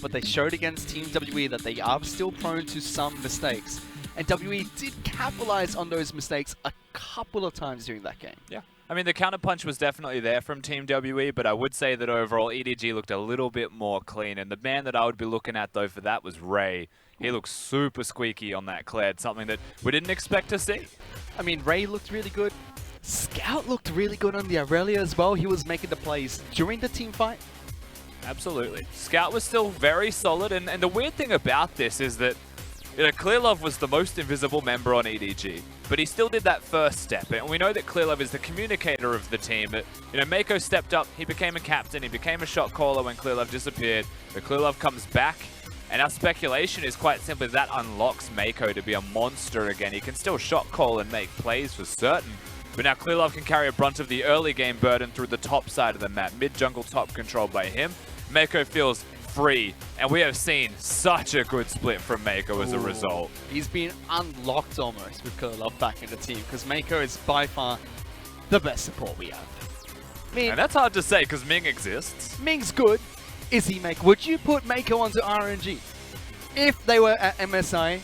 but they showed against Team WE that they are still prone to some mistakes. And WE did capitalize on those mistakes a couple of times during that game. Yeah. I mean, the counterpunch was definitely there from Team WE, but I would say that overall EDG looked a little bit more clean. And the man that I would be looking at, though, for that was Ray. He looked super squeaky on that Kled, something that we didn't expect to see. I mean, Ray looked really good. Scout looked really good on the Aurelia as well. He was making the plays during the team fight. Absolutely. Scout was still very solid, and the weird thing about this is that Clearlove was the most invisible member on EDG, but he still did that first step, and we know that Clearlove is the communicator of the team. But Mako stepped up, he became a captain, he became a shot caller when Clearlove disappeared. But Clearlove comes back, and our speculation is quite simply that unlocks Mako to be a monster again. He can still shot call and make plays for certain, but now Clearlove can carry a brunt of the early game burden through the top side of the map. Mid jungle top controlled by him. Mako feels free, and we have seen such a good split from Mako as a result. He's been unlocked almost with Clearlove back in the team, because Mako is by far the best support we have. I mean, and that's hard to say because Ming exists. Ming's good. Is he Mako? Would you put Mako onto RNG? If they were at MSI,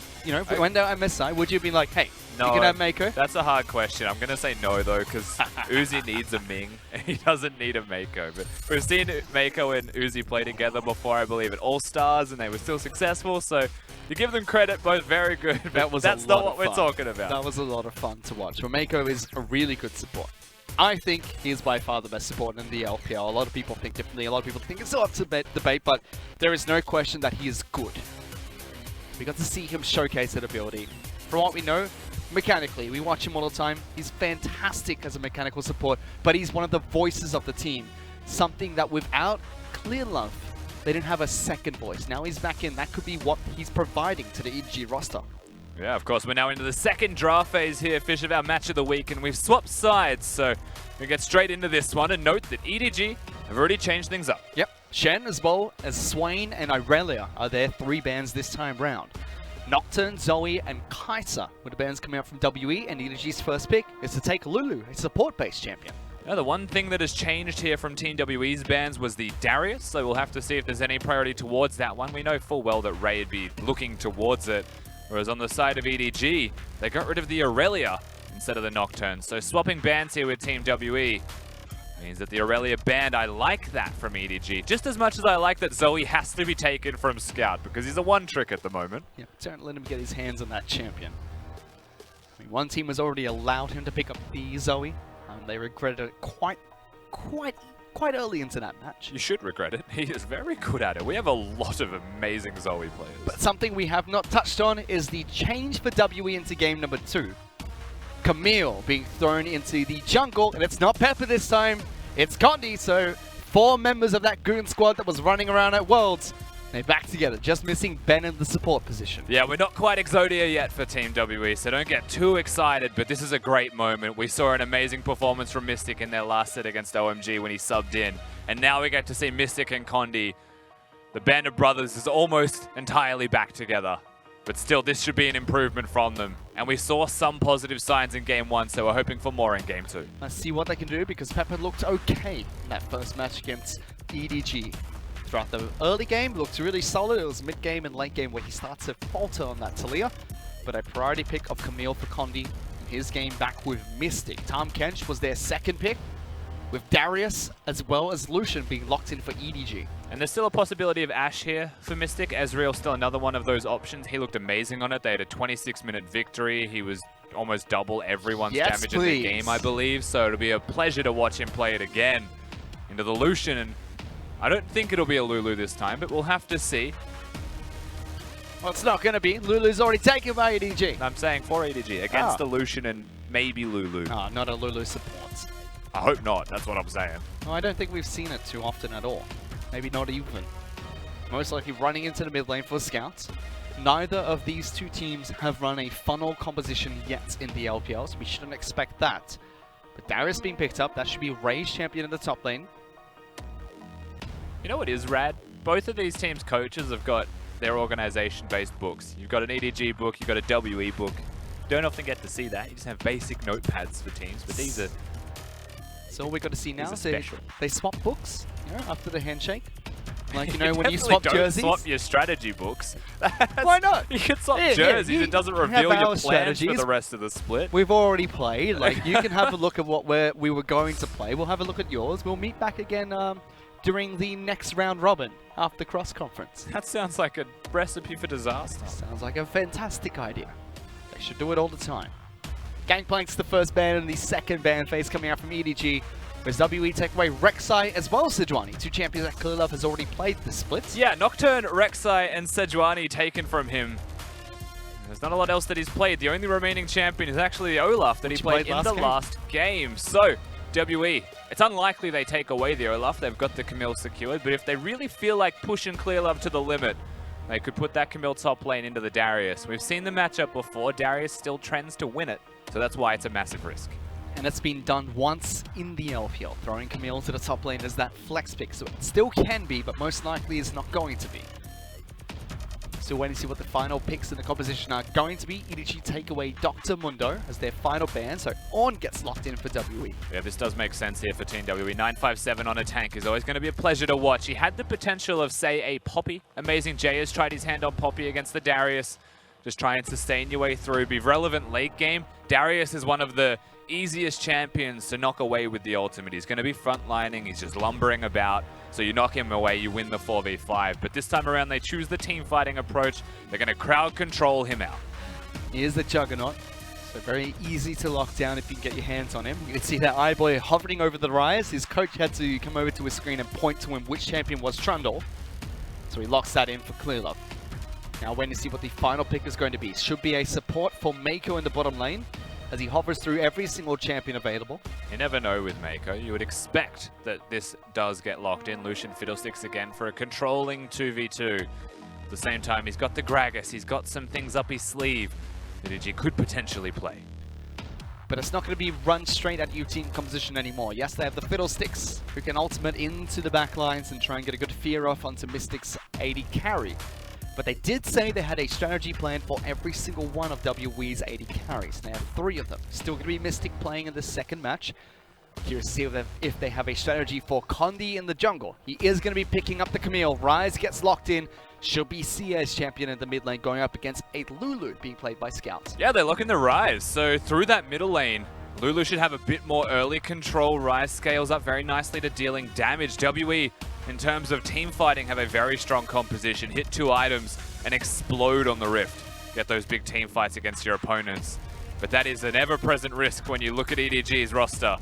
when they were at MSI, would you be like, hey, no, you can have Mako? That's a hard question. I'm going to say no, though, because Uzi needs a Ming, and he doesn't need a Mako. But we've seen Mako and Uzi play together before, I believe, at All-Stars, and they were still successful. So you give them credit, both very good. But that's not what we're talking about. That was a lot of fun to watch. But Mako is a really good support. I think he is by far the best support in the LPL. A lot of people think differently. A lot of people think it's still up to debate, but there is no question that he is good. We got to see him showcase that ability. From what we know, mechanically, we watch him all the time. He's fantastic as a mechanical support, but he's one of the voices of the team. Something that without Clearlove, they didn't have a second voice. Now he's back in. That could be what he's providing to the EDG roster. Yeah, of course, we're now into the second draft phase here, Fish, of our match of the week, and we've swapped sides, so we get straight into this one. And note that EDG have already changed things up. Yep. Shen as well as Swain and Aurelia are their 3 bans this time round. Nocturne, Zoe, and Kaiser were the bans coming out from WE, and EDG's first pick is to take Lulu, a support-based champion. Yeah, the one thing that has changed here from Team WE's bans was the Darius, so we'll have to see if there's any priority towards that one. We know full well that Ray would be looking towards it, whereas on the side of EDG, they got rid of the Aurelia instead of the Nocturne. So swapping bans here with Team WE means that the Aurelia banned. I like that from EDG, just as much as I like that Zoe has to be taken from Scout, because he's a one-trick at the moment. Yeah, don't let him get his hands on that champion. I mean, one team has already allowed him to pick up the Zoe. They regretted it quite early into that match. You should regret it. He is very good at it. We have a lot of amazing Zoe players. But something we have not touched on is the change for WE into game number 2. Camille being thrown into the jungle, and it's not Pepper this time, it's Condi. So 4 members of that goon squad that was running around at Worlds, they're back together, just missing Ben in the support position. Yeah, we're not quite Exodia yet for Team WE, so don't get too excited, but this is a great moment. We saw an amazing performance from Mystic in their last set against OMG when he subbed in, and now we get to see Mystic and Condi. The band of brothers is almost entirely back together. But still, this should be an improvement from them. And we saw some positive signs in Game 1, so we're hoping for more in Game 2. Let's see what they can do, because Pepper looked okay in that first match against EDG. Throughout the early game, looked really solid. It was mid-game and late game where he starts to falter on that Talia. But a priority pick of Camille for Condi in his game back with Mystic. Tom Kench was their second pick, with Darius as well as Lucian being locked in for EDG. And there's still a possibility of Ashe here for Mystic. Ezreal still another one of those options. He looked amazing on it. They had a 26-minute victory. He was almost double everyone's damage in the game, I believe. So it'll be a pleasure to watch him play it again into the Lucian. And I don't think it'll be a Lulu this time, but we'll have to see. Well, it's not going to be. Lulu's already taken by EDG. I'm saying for EDG, against the Lucian and maybe Lulu. No, not a Lulu support. I hope not. That's what I'm saying. Well, I don't think we've seen it too often at all. Maybe not even. Most likely running into the mid lane for Scouts. Neither of these two teams have run a funnel composition yet in the LPL, so we shouldn't expect that. But Darius being picked up, that should be Ray's champion in the top lane. You know what is rad? Both of these teams' coaches have got their organization-based books. You've got an EDG book, you've got a WE book. Don't often get to see that. You just have basic notepads for teams, but these are... So all we got to see now is they swap books, after the handshake. Like, you know, when you definitely swap don't jerseys. swap your strategy books. Why not? You can swap Yeah, jerseys. you It doesn't have reveal our your plans for strategies. the rest of the split. We've already played. Like, you can have a look at what we were going to play. We'll have a look at yours. We'll meet back again during the next round robin after cross conference. That sounds like a recipe for disaster. Sounds like a fantastic idea. They should do it all the time. Gangplank's the first ban, and the second ban phase coming out from EDG. Whereas WE take away Rek'Sai as well as Sejuani. Two champions that Clearlove has already played the splits. Yeah, Nocturne, Rek'Sai, and Sejuani taken from him. There's not a lot else that he's played. The only remaining champion is actually the Olaf that he played in the last game. So, WE, it's unlikely they take away the Olaf. They've got the Camille secured, but if they really feel like pushing Clearlove to the limit, they could put that Camille top lane into the Darius. We've seen the matchup before. Darius still trends to win it, so that's why it's a massive risk. And it's been done once in the LPL, throwing Camille to the top lane as that flex pick. So it still can be, but most likely is not going to be. Still waiting to see what the final picks in the composition are going to be. EDG take away Dr. Mundo as their final ban, so Ornn gets locked in for WE. Yeah, this does make sense here for Team WE. 957 on a tank is always going to be a pleasure to watch. He had the potential of, say, a Poppy. Amazing Jay has tried his hand on Poppy against the Darius. Just try and sustain your way through, be relevant late game. Darius is one of the easiest champions to knock away with the ultimate. He's going to be frontlining, he's just lumbering about, so you knock him away, you win the 4v5. But this time around, they choose the team fighting approach. They're going to crowd control him out. He is the Juggernaut, so very easy to lock down if you can get your hands on him. You can see that Eyeboy hovering over the rise. His coach had to come over to his screen and point to him which champion was Trundle, so he locks that in for Clearlove. Now waiting to see what the final pick is going to be. Should be a support for Mako in the bottom lane, as he hovers through every single champion available. You never know with Mako. You would expect that this does get locked in. Lucian Fiddlesticks again for a controlling 2v2. At the same time, he's got the Gragas. He's got some things up his sleeve that EDG could potentially play. But it's not going to be run straight at team composition anymore. Yes, they have the Fiddlesticks, who can ultimate into the back lines and try and get a good fear off onto Mystic's AD carry. But they did say they had a strategy plan for every single one of WE's AD carries. They have 3 of them. Still going to be Mystic playing in the second match. Curious to see if they have a strategy for Condi in the jungle. He is going to be picking up the Camille. Ryze gets locked in. Should be Sia's champion in the mid lane, going up against a Lulu being played by Scouts. Yeah, they're looking the Ryze. So through that middle lane, Lulu should have a bit more early control. Ryze scales up very nicely to dealing damage. WE, in terms of team fighting, have a very strong composition. Hit 2 items and explode on the Rift. Get those big team fights against your opponents. But that is an ever-present risk when you look at EDG's roster.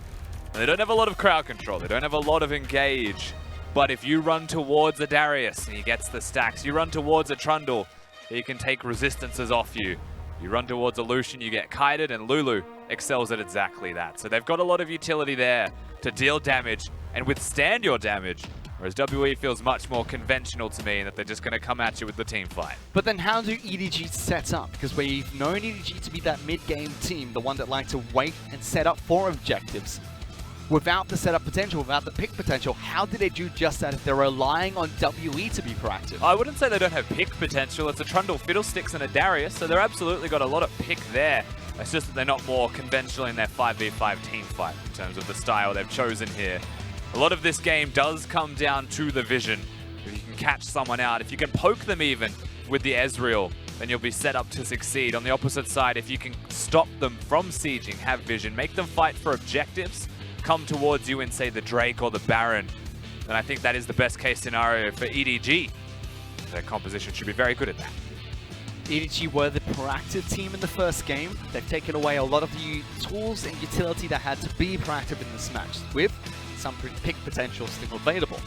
And they don't have a lot of crowd control. They don't have a lot of engage. But if you run towards a Darius and he gets the stacks, you run towards a Trundle, he can take resistances off you. You run towards a Lucian, you get kited, and Lulu excels at exactly that. So they've got a lot of utility there to deal damage and withstand your damage. Whereas WE feels much more conventional to me in that they're just going to come at you with the team fight. But then how do EDG set up? Because we've known EDG to be that mid-game team, the one that like to wait and set up for objectives. Without the setup potential, without the pick potential, how do they do just that if they're relying on WE to be proactive? I wouldn't say they don't have pick potential. It's a Trundle, Fiddlesticks, and a Darius, so they're absolutely got a lot of pick there. It's just that they're not more conventional in their 5v5 team fight in terms of the style they've chosen here. A lot of this game does come down to the vision. If you can catch someone out, if you can poke them even with the Ezreal, then you'll be set up to succeed. On the opposite side, if you can stop them from sieging, have vision, make them fight for objectives, come towards you and say the Drake or the Baron, then I think that is the best case scenario for EDG. Their composition should be very good at that. EDG were the proactive team in the first game. They've taken away a lot of the tools and utility that had to be proactive in this match, with some pick potential still available.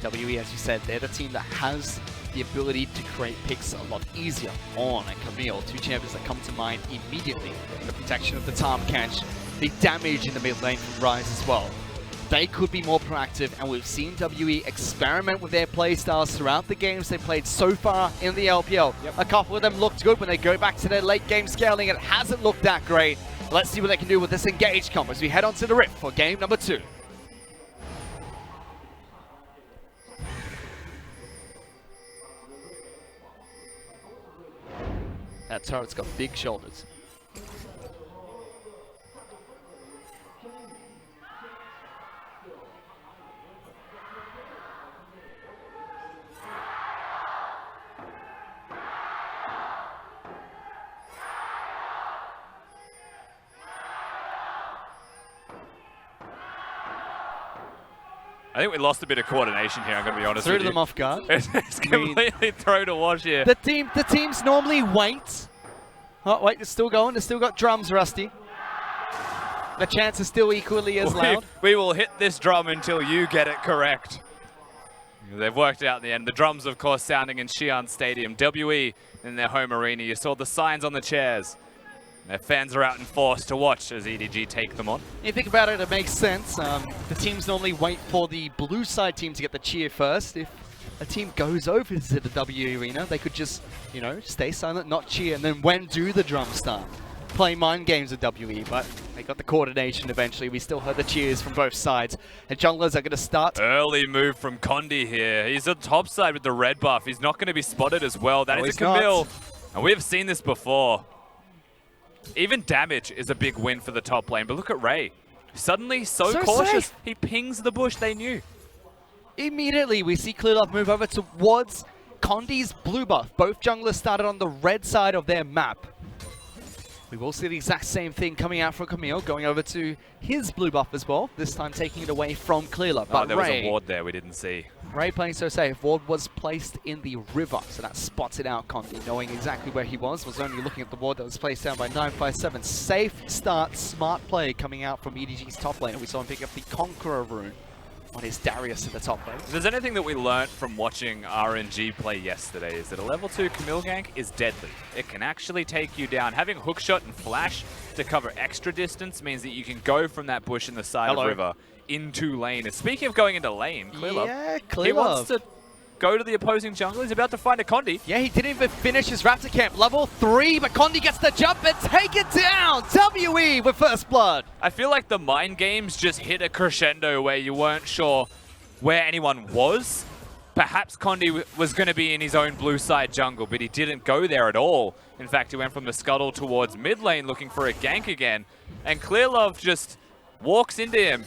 WE, as you said, they're the team that has the ability to create picks a lot easier. Ornn and Camille, 2 champions that come to mind immediately. The protection of the Tarm catch, the damage in the mid lane from Ryze as well. They could be more proactive, and we've seen WE experiment with their playstyles throughout the games they played so far in the LPL. Yep. A couple of them looked good when they go back to their late game scaling. It hasn't looked that great. Let's see what they can do with this engage comp as we head on to the Rift for game number 2. That turret's got big shoulders. I think we lost a bit of coordination here, I'm going to be honest with you. Threw them off guard. It's completely thrown to wash here. The teams normally wait. Oh, wait, they're still going. They've still got drums, Rusty. The chants are still equally as loud. We will hit this drum until you get it correct. They've worked it out in the end. The drums, of course, sounding in Xi'an Stadium. WE in their home arena. You saw the signs on the chairs. Their fans are out in force to watch as EDG take them on. You think about it, it makes sense. The teams normally wait for the blue side team to get the cheer first. If a team goes over to the WE arena, they could just, you know, stay silent, not cheer, and then when do the drums start? Play mind games with WE, but they got the coordination eventually. We still heard the cheers from both sides. And junglers are going to start. Early move from Condi here. He's on top side with the red buff. He's not going to be spotted as well. That is a Camille. And we've seen this before. Even damage is a big win for the top lane. But look at Ray. Suddenly so cautious. Safe. He pings the bush they knew. Immediately we see ClearLove move over towards Condi's blue buff. Both junglers started on the red side of their map. We will see the exact same thing coming out from Camille, going over to his blue buff as well, this time taking it away from ClearLove. But there was a ward there we didn't see. Ray playing so safe. Ward was placed in the river, so that spotted out Condi, knowing exactly where he was only looking at the ward that was placed down by 957. Safe start, smart play coming out from EDG's top lane. We saw him pick up the Conqueror rune on his Darius in the top lane. If there's anything that we learnt from watching RNG play yesterday is that a level 2 Camille gank is deadly. It can actually take you down. Having hookshot and flash to cover extra distance means that you can go from that bush in the side of the river into lane. And speaking of going into lane, ClearLove, he wants to go to the opposing jungle. He's about to find a Condi. Yeah, he didn't even finish his Raptor camp. Level 3, but Condi gets the jump and take it down. WE with first blood. I feel like the mind games just hit a crescendo where you weren't sure where anyone was. Perhaps Condi was going to be in his own blue side jungle, but he didn't go there at all. In fact, he went from the scuttle towards mid lane looking for a gank again. And ClearLove just walks into him.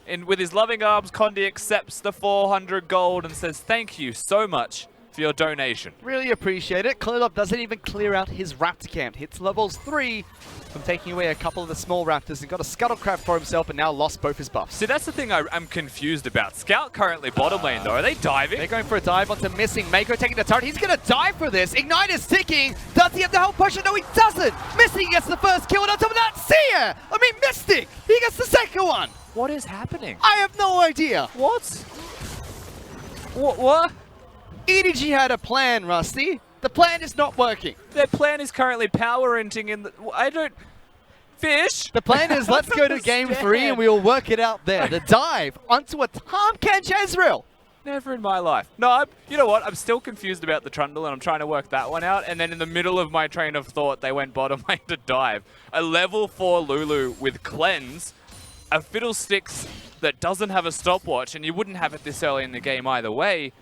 And with his loving arms, Condi accepts the 400 gold and says, thank you so much for your donation. Really appreciate it. ClearLove doesn't even clear out his Raptor camp. Hits levels 3 from taking away a couple of the small Raptors and got a Scuttlecrab for himself and now lost both his buffs. See, that's the thing I'm confused about. Scout currently bottom lane though. Are they diving? They're going for a dive onto Missing. Mako taking the turret. He's going to dive for this. Ignite is ticking. Does he have the health potion? No, he doesn't. Missing gets the first kill and on top of that, Mystic. He gets the second one. What is happening? I have no idea. What? What? EDG had a plan, Rusty. The plan is not working. Their plan is currently power inting in the... I don't... Fish? The plan is let's go to game 3 and we'll work it out there. The dive onto a Tom Kench Ezreal. Never in my life. No, you know what? I'm still confused about the Trundle and I'm trying to work that one out. And then in the middle of my train of thought, they went bottom lane to dive. A level 4 Lulu with Cleanse. A Fiddlesticks that doesn't have a stopwatch, and you wouldn't have it this early in the game either way.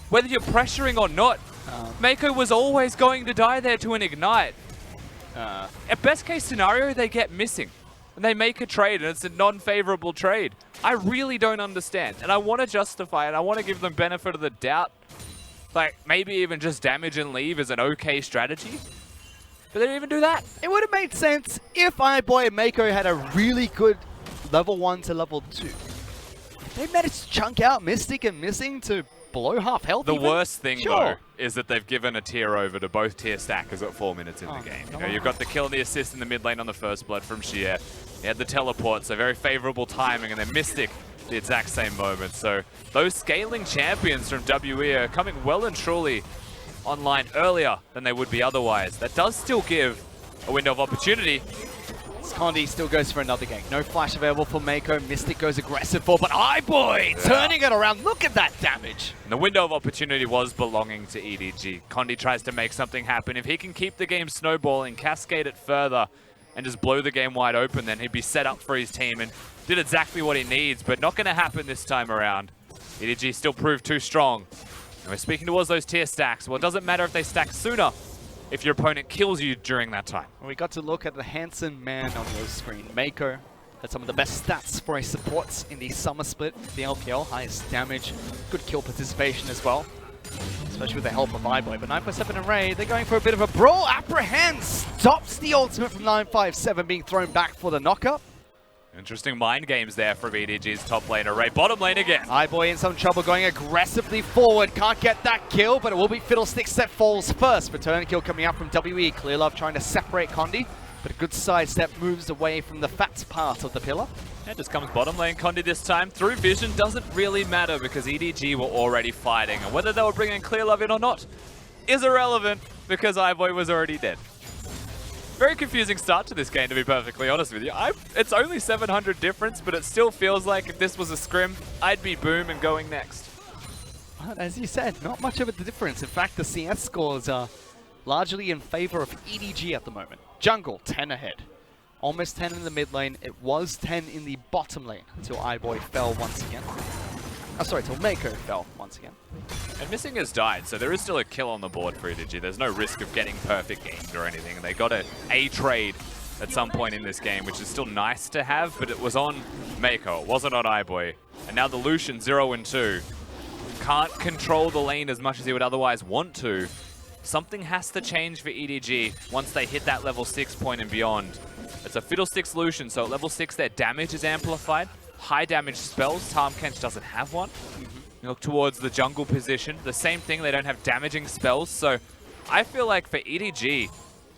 Whether you're pressuring or not, Mako was always going to die there to an Ignite. At best case scenario, they get Missing. And they make a trade, and it's a non-favorable trade. I really don't understand, and I want to justify it. I want to give them benefit of the doubt. Like, maybe even just damage and leave is an okay strategy. But they didn't even do that. It would have made sense if iBoy and Mako had a really good level 1 to level 2. They managed to chunk out Mystic and Missing to below half health. The worst thing, though, is that they've given a tier over to both tier stackers at 4 minutes in the game. You know, you've got the kill and the assist in the mid lane on the first blood from Xi'an. He had the teleport, so very favorable timing, and then Mystic the exact same moment. So those scaling champions from WE are coming well and truly online earlier than they would be otherwise. That does still give a window of opportunity. Condi still goes for another gank. No flash available for Mako. Mystic goes aggressive for, but iBoy turning it around. Look at that damage. And the window of opportunity was belonging to EDG. Condi tries to make something happen. If he can keep the game snowballing, cascade it further, and just blow the game wide open, then he'd be set up for his team and did exactly what he needs, but not going to happen this time around. EDG still proved too strong. And we're speaking towards those tier stacks. Well, it doesn't matter if they stack sooner if your opponent kills you during that time. We got to look at the handsome man on the screen. Mako had some of the best stats for his supports in the summer split, the LPL. Highest damage, good kill participation as well, especially with the help of iBoy. But 957 and Ray, they're going for a bit of a brawl. Apprehends, stops the ultimate from 957 being thrown back for the knockup. Interesting mind games there from EDG's top laner, Ray. Bottom lane again. iBoy in some trouble going aggressively forward. Can't get that kill, but it will be Fiddlesticks that falls first. Return kill coming out from WE. Clearlove trying to separate Condi, but a good sidestep moves away from the fat part of the pillar. And just comes bottom lane Condi this time. Through vision doesn't really matter because EDG were already fighting. And whether they were bringing Clearlove in or not is irrelevant because iBoy was already dead. Very confusing start to this game, to be perfectly honest with you. It's only 700 difference, but it still feels like if this was a scrim, I'd be boom and going next. But as you said, not much of a difference. In fact, the CS scores are largely in favor of EDG at the moment. Jungle, 10 ahead. Almost 10 in the mid lane. It was 10 in the bottom lane until iBoy fell once again. Oh, sorry, till Mako fell once again. And Missing has died, so there is still a kill on the board for EDG. There's no risk of getting perfect aimed or anything. And they got a trade at some point in this game, which is still nice to have, but it was on Mako. It wasn't on iBoy. And now the Lucian 0 and 2 can't control the lane as much as he would otherwise want to. Something has to change for EDG once they hit that level 6 point and beyond. It's a Fiddlesticks Lucian, so at level 6 their damage is amplified. High damage spells, Tahm Kench doesn't have one. You look towards the jungle position, the same thing, they don't have damaging spells, so I feel like for EDG,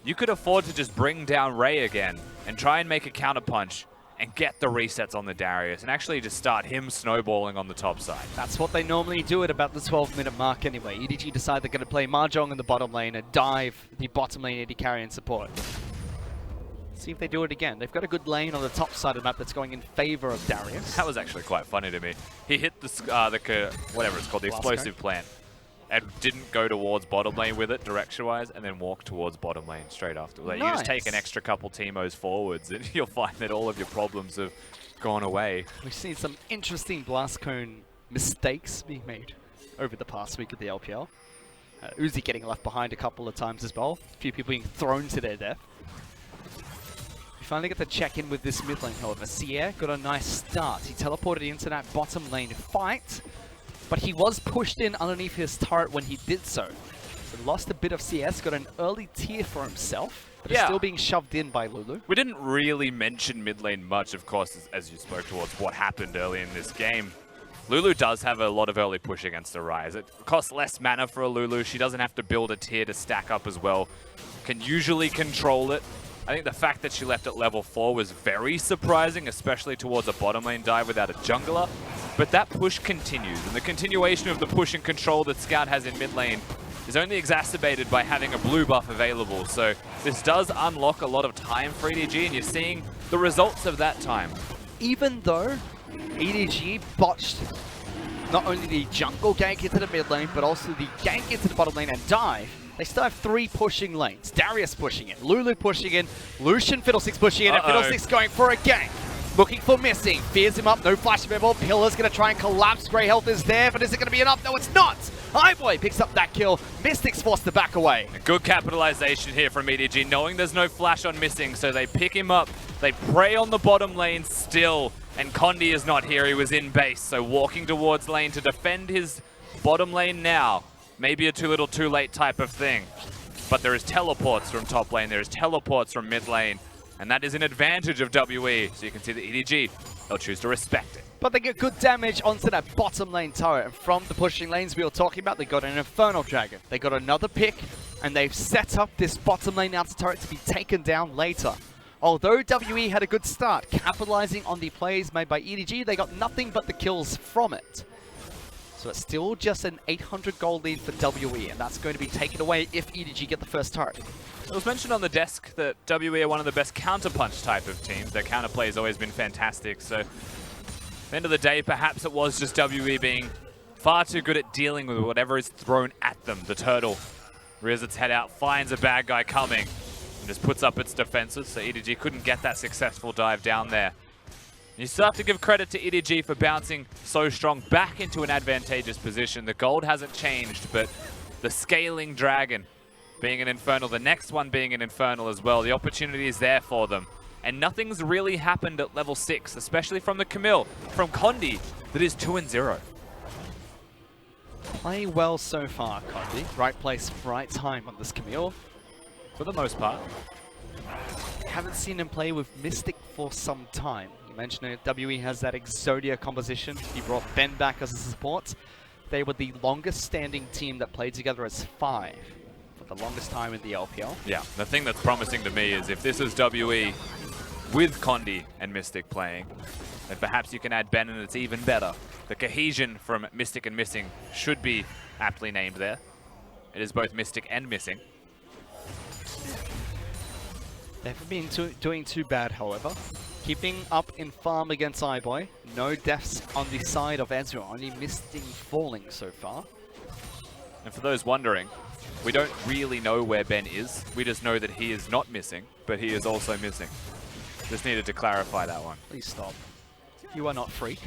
you could afford to just bring down Ray again and try and make a counterpunch and get the resets on the Darius and actually just start him snowballing on the top side. That's what they normally do at about the 12-minute mark anyway. EDG decide they're going to play Mahjong in the bottom lane and dive the bottom lane AD carry and support. See if they do it again. They've got a good lane on the top side of the map that's going in favor of Darius. That was actually quite funny to me. He hit the whatever it's called, the explosive plant, and didn't go towards bottom lane with it direction-wise, and then walk towards bottom lane straight after. Like, nice. You just take an extra couple Teemos forwards, and you'll find that all of your problems have gone away. We've seen some interesting Blast Cone mistakes being made over the past week at the LPL. Uzi getting left behind a couple of times as well. A few people being thrown to their death. We finally get to check in with this mid lane, however. Sierra got a nice start. He teleported into that bottom lane fight, but he was pushed in underneath his turret when he did so. So lost a bit of CS, got an early tier for himself, but is still being shoved in by Lulu. We didn't really mention mid lane much, of course, as you spoke towards what happened early in this game. Lulu does have a lot of early push against the Ryze. It costs less mana for a Lulu. She doesn't have to build a tier to stack up as well. Can usually control it. I think the fact that she left at level 4 was very surprising, especially towards a bottom lane dive without a jungler. But that push continues, and the continuation of the push and control that Scout has in mid lane is only exacerbated by having a blue buff available. So this does unlock a lot of time for EDG, and you're seeing the results of that time. Even though EDG botched not only the jungle gank into the mid lane, but also the gank into the bottom lane and dive, they still have 3 pushing lanes. Darius pushing in, Lulu pushing in, Lucian Fiddlesticks pushing in, and Fiddlesticks going for a gank. Looking for Missing, fears him up, no flash available. Pillar's going to try and collapse, Grey Health is there, but is it going to be enough? No, it's not! iBoy picks up that kill, Mystic's forced to back away. A good capitalization here from EDG, knowing there's no flash on Missing, so they pick him up, they prey on the bottom lane still, and Condi is not here, he was in base, so walking towards lane to defend his bottom lane now. Maybe a too little too late type of thing. But there is teleports from top lane, there is teleports from mid lane, and that is an advantage of WE. So you can see the EDG, they'll choose to respect it. But they get good damage onto that bottom lane turret, and from the pushing lanes we were talking about, they got an Infernal Dragon. They got another pick, and they've set up this bottom lane outer turret to be taken down later. Although WE had a good start, capitalizing on the plays made by EDG, they got nothing but the kills from it. So it's still just an 800 gold lead for WE, and that's going to be taken away if EDG get the first turret. It was mentioned on the desk that WE are one of the best counterpunch type of teams. Their counterplay has always been fantastic, so at the end of the day, perhaps it was just WE being far too good at dealing with whatever is thrown at them. The turtle rears its head out, finds a bad guy coming, and just puts up its defenses, so EDG couldn't get that successful dive down there. You still have to give credit to EDG for bouncing so strong back into an advantageous position. The gold hasn't changed, but the scaling dragon being an Infernal, the next one being an Infernal as well, the opportunity is there for them. And nothing's really happened at level 6, especially from the Camille, from Condi, that is 2-0. Play well so far, Condi. Right place, right time on this Camille. For the most part. Haven't seen him play with Mystic for some time. Mentioned it, WE has that Exodia composition. He brought Ben back as a support. They were the longest standing team that played together as 5 for the longest time in the LPL. Yeah, the thing that's promising to me is if this is WE with Condi and Mystic playing, then perhaps you can add Ben and it's even better. The cohesion from Mystic and Missing should be aptly named there. It is both Mystic and Missing. They haven't been doing too bad, however. Keeping up in farm against iBoy. No deaths on the side of Ezra, only Mystic falling so far. And for those wondering, we don't really know where Ben is. We just know that he is not missing, but he is also missing. Just needed to clarify that one. Please stop. You are not Freak.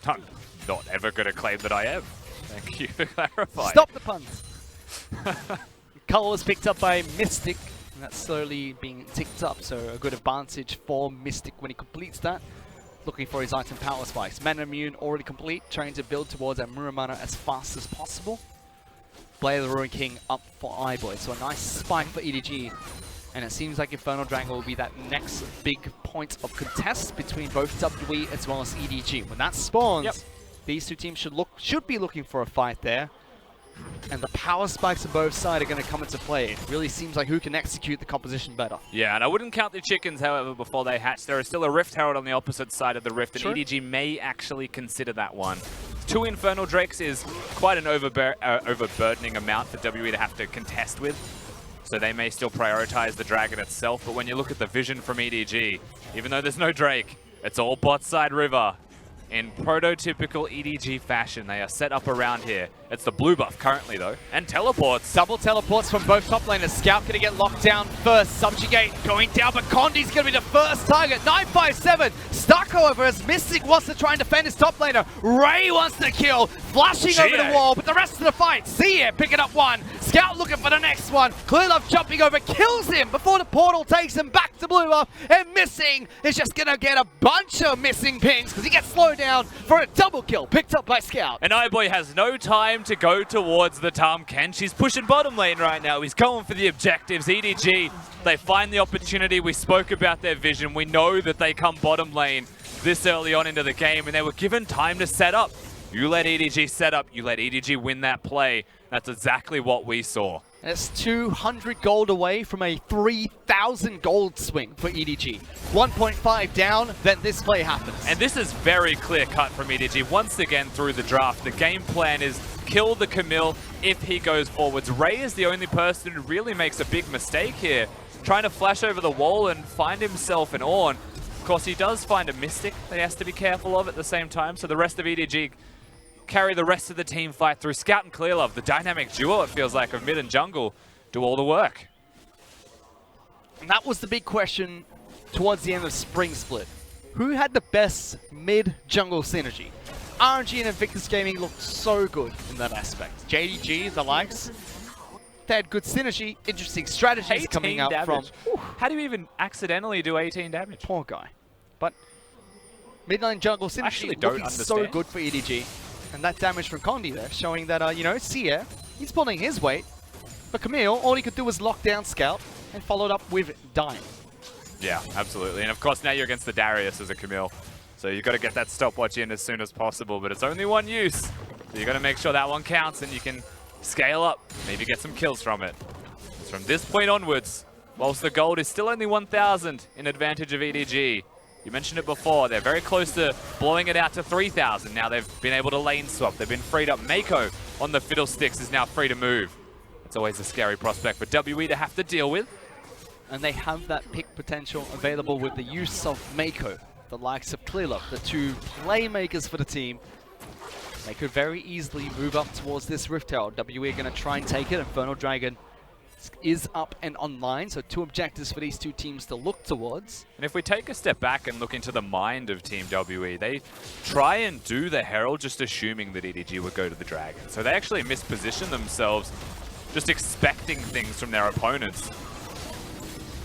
I'm not ever going to claim that I am. Thank you for clarifying. Stop the puns! Cull was picked up by Mystic. And that's slowly being ticked up, so a good advantage for Mystic when he completes that. Looking for his item power spikes. Mana Immune already complete, trying to build towards that Muramana as fast as possible. Blade of the Ruin King up for iBoy, so a nice spike for EDG. And it seems like Infernal Dragon will be that next big point of contest between both WE as well as EDG. When that spawns, these two teams should be looking for a fight there. And the power spikes on both sides are going to come into play. It really seems like who can execute the composition better. Yeah, and I wouldn't count the chickens, however, before they hatch. There is still a Rift Herald on the opposite side of the Rift, and EDG may actually consider that one. 2 Infernal Drakes is quite an overburdening amount for WE to have to contest with. So they may still prioritize the Dragon itself, but when you look at the vision from EDG, even though there's no Drake, it's all bot side river. In prototypical EDG fashion, they are set up around here. It's the blue buff currently, though. And teleports. Double teleports from both top laners. Scout going to get locked down first. Subjugate going down, but Condi's going to be the first target. 957 stuck, however, as Mystic wants to try and defend his top laner. Ray wants the kill. Flashing over the wall, but the rest of the fight. See it, picking up one. Scout looking for the next one. Clearlove jumping over, kills him before the portal takes him back to blue buff. And Missing is just going to get a bunch of missing pings because he gets slowed down for a double kill picked up by Scout. And iBoy has no time to go towards the Tahm Kench. He's pushing bottom lane right now. He's going for the objectives. EDG, they find the opportunity. We spoke about their vision. We know that they come bottom lane this early on into the game, and they were given time to set up. You let EDG set up, you let EDG win that play. That's exactly what we saw. And it's 200 gold away from a 3,000 gold swing for EDG. 1.5 down, then this play happens. And this is very clear cut from EDG. Once again through the draft, the game plan is kill the Camille if he goes forwards. Ray is the only person who really makes a big mistake here, trying to flash over the wall and find himself an Ornn. Of course, he does find a Mystic that he has to be careful of at the same time, so the rest of EDG carry the rest of the team fight through. Scout and Clearlove, the dynamic duo, it feels like, of mid and jungle, do all the work. And that was the big question towards the end of Spring Split. Who had the best mid-jungle synergy? RNG and Invictus Gaming looked so good in that aspect. JDG, the likes, they had good synergy, interesting strategies coming out from... How do you even accidentally do 18 damage? Poor guy. But mid-lane jungle synergy looking so good for EDG. And that damage from Condi there, showing that, you know, Seer, he's pulling his weight. But Camille, all he could do was lock down Scout and followed up with dying. Yeah, absolutely. And of course, now you're against the Darius as a Camille. So you've got to get that stopwatch in as soon as possible, but it's only one use. So you've got to make sure that one counts and you can scale up, maybe get some kills from it. It's from this point onwards, whilst the gold is still only 1,000 in advantage of EDG. You mentioned it before, they're very close to blowing it out to 3,000. Now they've been able to lane swap, they've been freed up. Mako on the Fiddlesticks is now free to move. It's always a scary prospect for WE to have to deal with. And they have that pick potential available with the use of Mako, the likes of Clearlove, the two playmakers for the team. They could very easily move up towards this Rift Herald. WE are going to try and take it. Infernal Dragon is up and online, so 2 objectives for these 2 teams to look towards. And if we take a step back and look into the mind of Team WE, they try and do the Herald just assuming that EDG would go to the Dragon. So they actually misposition themselves, just expecting things from their opponents.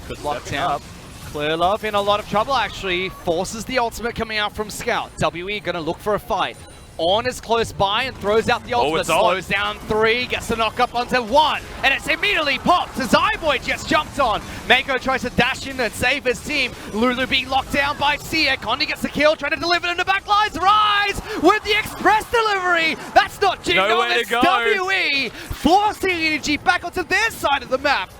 Good locked down. Clearlove in a lot of trouble, actually. Forces the ultimate coming out from Scout. WE going to look for a fight. Ornn is close by and throws out the ultimate, it's on. slows down 3, gets the knock up onto 1, and it's immediately popped as Zyboy just jumped on. Mako tries to dash in and save his team. Lulu being locked down by Sia. Condi gets the kill, trying to deliver it in the back lines. Rise with the express delivery. That's not Jingo, Nowhere it's to go. WE, forcing EDG back onto their side of the map.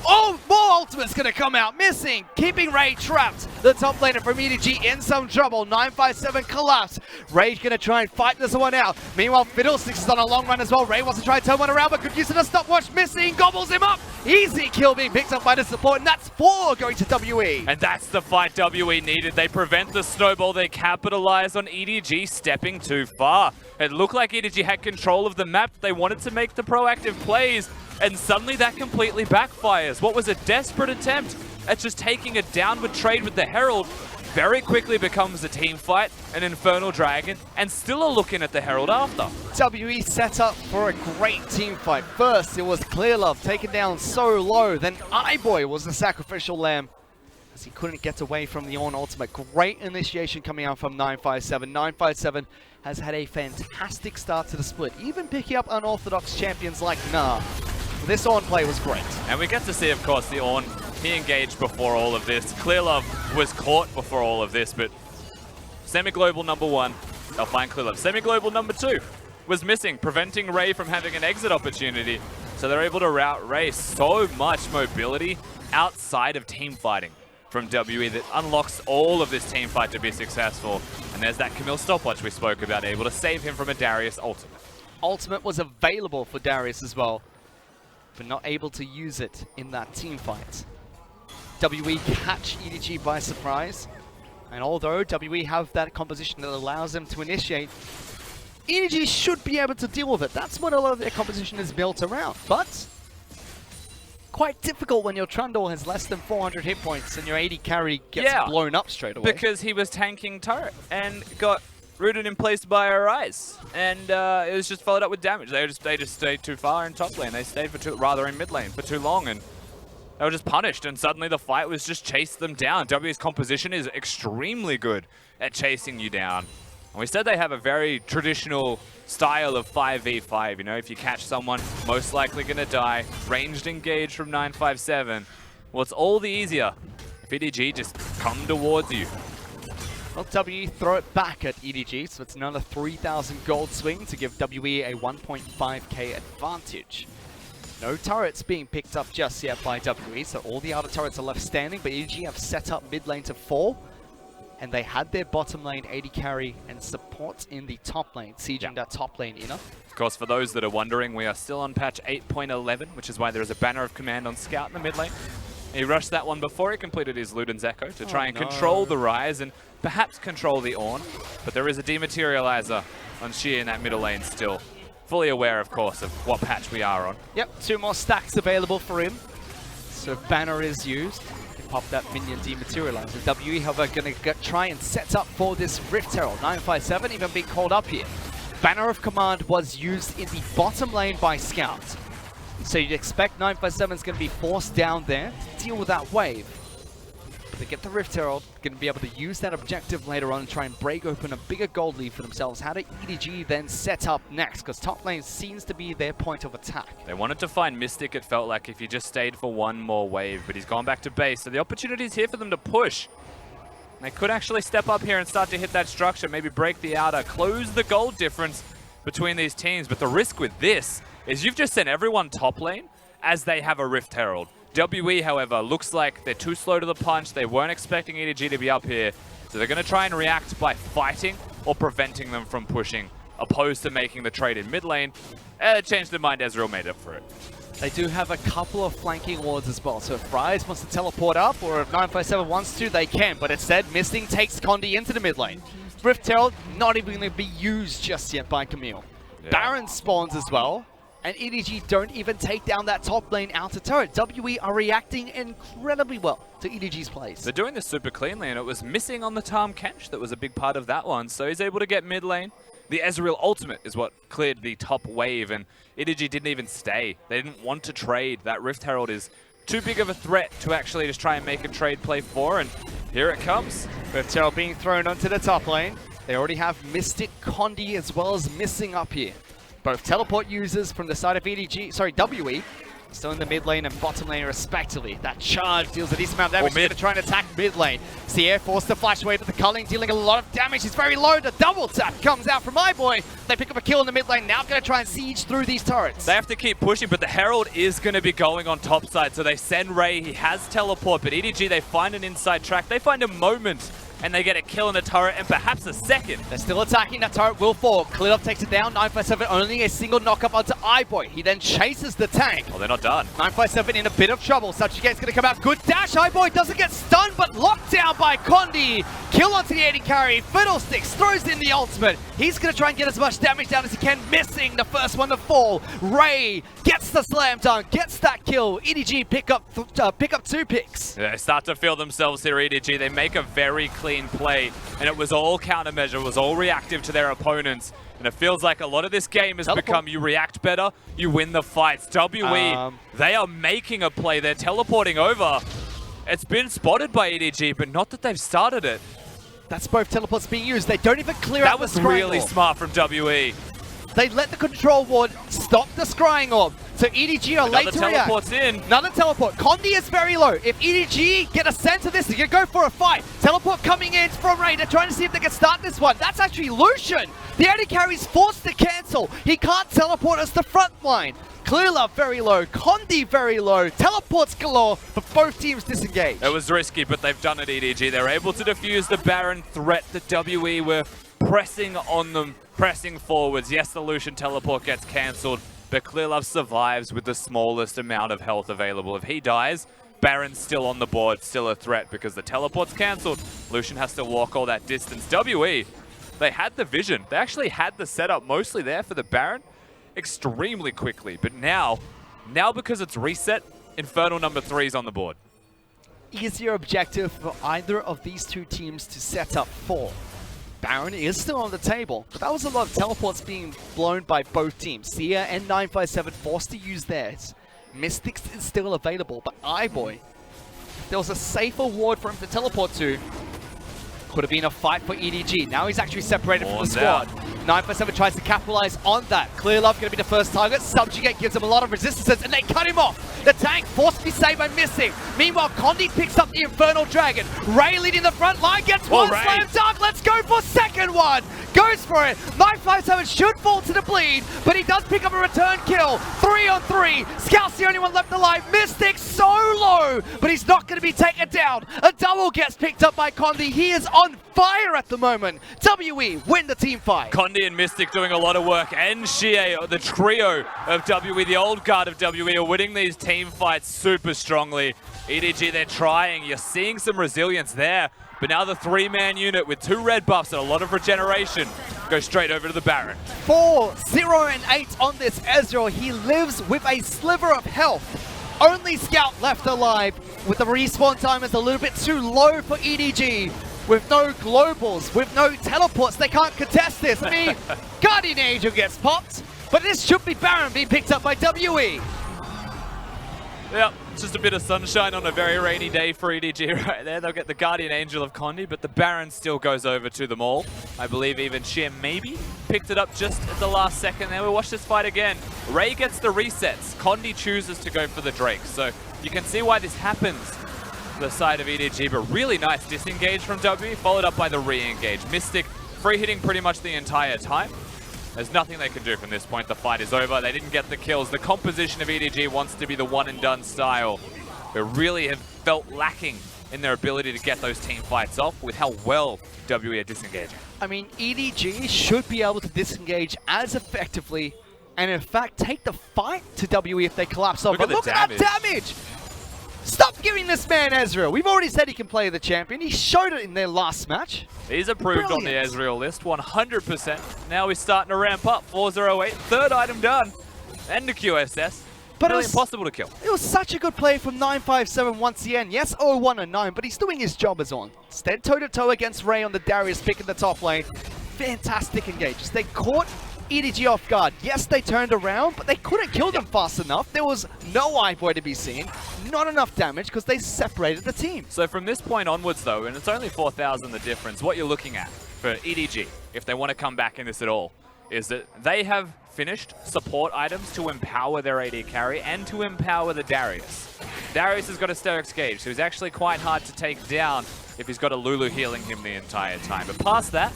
Oh, more ultimate's gonna come out, missing, keeping Ray trapped. The top laner from EDG in some trouble. 957 collapse. Ray's gonna try and fight this one out. Meanwhile, Fiddlesticks is on a long run as well. Ray wants to try and turn one around, but could use it a stopwatch. Missing, gobbles him up. Easy kill being picked up by the support, and that's 4 going to WE. And that's the fight WE needed. They prevent the snowball. They capitalize on EDG stepping too far. It looked like EDG had control of the map. They wanted to make the proactive plays, and suddenly that completely backfires. What was a desperate attempt at just taking a downward trade with the Herald very quickly becomes a team fight, an Infernal Dragon, and still are looking at the Herald after. WE set up for a great team fight. First, it was Clearlove taken down so low. Then Zyboy was the sacrificial lamb as he couldn't get away from the Ornn ultimate. Great initiation coming out from 957. 957 has had a fantastic start to the split, even picking up unorthodox champions like Nah. This Ornn play was great. And we get to see, of course, the Ornn. He engaged before all of this. Clearlove was caught before all of this, but semi-global number 1, they'll find Clearlove. Semi-global number 2 was missing, preventing Ray from having an exit opportunity. So they're able to route Ray. So much mobility outside of team fighting from WE that unlocks all of this team fight to be successful. And there's that Camille stopwatch we spoke about, able to save him from a Darius ultimate. Ultimate was available for Darius as well, but not able to use it in that team fight. WE catch EDG by surprise, and although WE have that composition that allows them to initiate, EDG should be able to deal with it. That's what a lot of their composition is built around, but quite difficult when your Trundle has less than 400 hit points and your AD carry gets blown up straight away. Because he was tanking turret and got rooted in place by Arise, and it was just followed up with damage. They just stayed too far in top lane. They stayed in mid lane for too long, and they were just punished. And suddenly the fight was just chase them down. WE's composition is extremely good at chasing you down. And we said they have a very traditional style of 5v5. You know, if you catch someone, most likely gonna die. Ranged engage from 957. Well, it's all the easier if EDG just come towards you. Well, WE throw it back at EDG, so it's another 3,000 gold swing to give WE a 1.5k advantage. No turrets being picked up just yet by WE, so all the outer turrets are left standing, but EDG have set up mid lane to fall, and they had their bottom lane AD carry and support in the top lane, sieging that top lane inner. Of course, for those that are wondering, we are still on patch 8.11, which is why there is a banner of command on Scout in the mid lane. He rushed that one before he completed his Luden's Echo to try and control the Rise and perhaps control the Ornn, but there is a Dematerializer on Xia in that middle lane still. Fully aware, of course, of what patch we are on. Yep, 2 more stacks available for him. So if banner is used, he can pop that minion Dematerializer. WE, however, going to try and set up for this Rift Herald. 957 even being called up here. Banner of Command was used in the bottom lane by Scout. So you'd expect 957 is going to be forced down there to deal with that wave. But they get the Rift Herald, going to be able to use that objective later on and try and break open a bigger gold lead for themselves. How do EDG then set up next? Because top lane seems to be their point of attack. They wanted to find Mystic, it felt like, if he just stayed for one more wave, but he's gone back to base. So the opportunity is here for them to push. They could actually step up here and start to hit that structure, maybe break the outer, close the gold difference between these teams. But the risk with this is you've just sent everyone top lane as they have a Rift Herald. WE, however, looks like they're too slow to the punch. They weren't expecting EDG to be up here. So they're going to try and react by fighting or preventing them from pushing, opposed to making the trade in mid lane. Changed their mind, Ezreal made up for it. They do have a couple of flanking wards as well. So if Rise wants to teleport up, or if 957 wants to, they can. But instead, Misting takes Condi into the mid lane. Rift Herald not even going to be used just yet by Camille. Yeah. Baron spawns as well. And EDG don't even take down that top lane outer turret. WE are reacting incredibly well to EDG's plays. They're doing this super cleanly, and it was missing on the Tahm Kench that was a big part of that one. So he's able to get mid lane. The Ezreal ultimate is what cleared the top wave, and EDG didn't even stay. They didn't want to trade. That Rift Herald is too big of a threat to actually just try and make a trade play for, and here it comes. Rift Herald being thrown onto the top lane. They already have Mystic, Condi, as well as Missing up here. Both teleport users from the side of EDG, sorry, WE, still in the mid lane and bottom lane respectively. That charge deals a decent amount of damage. He's going to try and attack mid lane. Sierra forced to flash away, but the culling dealing a lot of damage. He's very low. The double tap comes out from my boy. They pick up a kill in the mid lane. Now going to try and siege through these turrets. They have to keep pushing, but the Herald is going to be going on top side. So they send Ray. He has teleport, but EDG, they find an inside track. They find a moment, and they get a kill in the turret and perhaps a second. They're still attacking. That turret will fall. Clearlove takes it down. 957 only a single knock-up onto iBoy. He then chases the tank. Oh, they're not done. 957 in a bit of trouble. Subjugate's going to come out. Good dash. iBoy doesn't get stunned, but locked down by Condi. Kill onto the AD carry. Fiddlesticks throws in the ultimate. He's going to try and get as much damage down as he can, missing the first one to fall. Ray gets the slam dunk, gets that kill. EDG pick up 2 picks. They start to feel themselves here, EDG. They make a very clean play, and it was all countermeasure, it was all reactive to their opponents. And it feels like a lot of this game has become you react better, you win the fights. WE, they are making a play. They're teleporting over. It's been spotted by EDG, but not that they've started it. That's both teleports being used. They don't even clear out the scrying orb. That was really smart from WE. They let the control ward stop the scrying orb. So EDG are late to react. Teleport's in. Another teleport. Condi is very low. If EDG get a sense of this, they're going to go for a fight. Teleport coming in from Ray. They're trying to see if they can start this one. That's actually Lucian. The AD carry's forced to cancel. He can't teleport us to front line. Clearlove very low. Condi very low. Teleports galore, but both teams disengage. It was risky, but they've done it, EDG. They're able to defuse the Baron threat that WE were pressing on them, pressing forwards. Yes, the Lucian teleport gets cancelled, but Clearlove survives with the smallest amount of health available. If he dies, Baron's still on the board, still a threat because the teleport's cancelled. Lucian has to walk all that distance. WE, they had the vision. They actually had the setup mostly there for the Baron extremely quickly, but now because it's reset, Infernal number 3 is on the board. Easier objective for either of these two teams to set up for. Baron is still on the table, but that was a lot of teleports being blown by both teams. Sia and 957 forced to use theirs. Mystics is still available, but iBoy, if there was a safer ward for him to teleport to, could have been a fight for EDG. Now he's actually separated from the squad. 957 tries to capitalize on that. Clearlove going to be the first target. Subjugate gives him a lot of resistances, and they cut him off. The tank forced to be saved by Missing. Meanwhile, Condi picks up the Infernal Dragon. Ray leading the front line, gets one slam dunk. Let's go for second one. Goes for it. 957 should fall to the bleed, but he does pick up a return kill. 3 on 3. Scout's the only one left alive. Mystic so low, but he's not going to be taken down. A double gets picked up by Condi. He is on fire at the moment. WE win the team fight. Condi and Mystic doing a lot of work, and Shie, the trio of WE, the old guard of WE, are winning these team fights super strongly. EDG, they're trying. You're seeing some resilience there, but now the 3-man unit with 2 red buffs and a lot of regeneration goes straight over to the Baron. 4, 0, and 8 on this Ezreal. He lives with a sliver of health. Only Scout left alive, with the respawn time is a little bit too low for EDG. With no globals, with no teleports, they can't contest this. I mean, Guardian Angel gets popped, but this should be Baron being picked up by WE. Yep, just a bit of sunshine on a very rainy day for EDG right there. They'll get the Guardian Angel of Condi, but the Baron still goes over to them all. I believe even Sheer maybe picked it up just at the last second there. We'll watch this fight again. Ray gets the resets. Condi chooses to go for the Drake, so you can see why this happens. The side of EDG, but really nice disengage from WE, followed up by the re-engage. Mystic free hitting pretty much the entire time. There's nothing they can do from this point. The fight is over. They didn't get the kills. The composition of EDG wants to be the one and done style, but really have felt lacking in their ability to get those team fights off with how well WE are disengaging. I mean, EDG should be able to disengage as effectively and in fact take the fight to WE if they collapse off. But look at that damage! Stop giving this man Ezreal. We've already said he can play the champion. He showed it in their last match. He's approved on the Ezreal list, 100%. Now he's starting to ramp up. 408, 3rd item done. And the QSS. But really impossible to kill. It was such a good play from 957 once again. Yes, 0-1 and 9, but he's doing his job as on. Instead, toe-to-toe against Ray on the Darius pick in the top lane. Fantastic engages. They caught EDG off guard. Yes, they turned around, but they couldn't kill them fast enough. There was no iBoy to be seen. Not enough damage because they separated the team. So from this point onwards though, and it's only 4,000 the difference, what you're looking at for EDG, if they want to come back in this at all, is that they have finished support items to empower their AD carry and to empower the Darius. Darius has got a Stoics gauge, so he's actually quite hard to take down if he's got a Lulu healing him the entire time. But past that,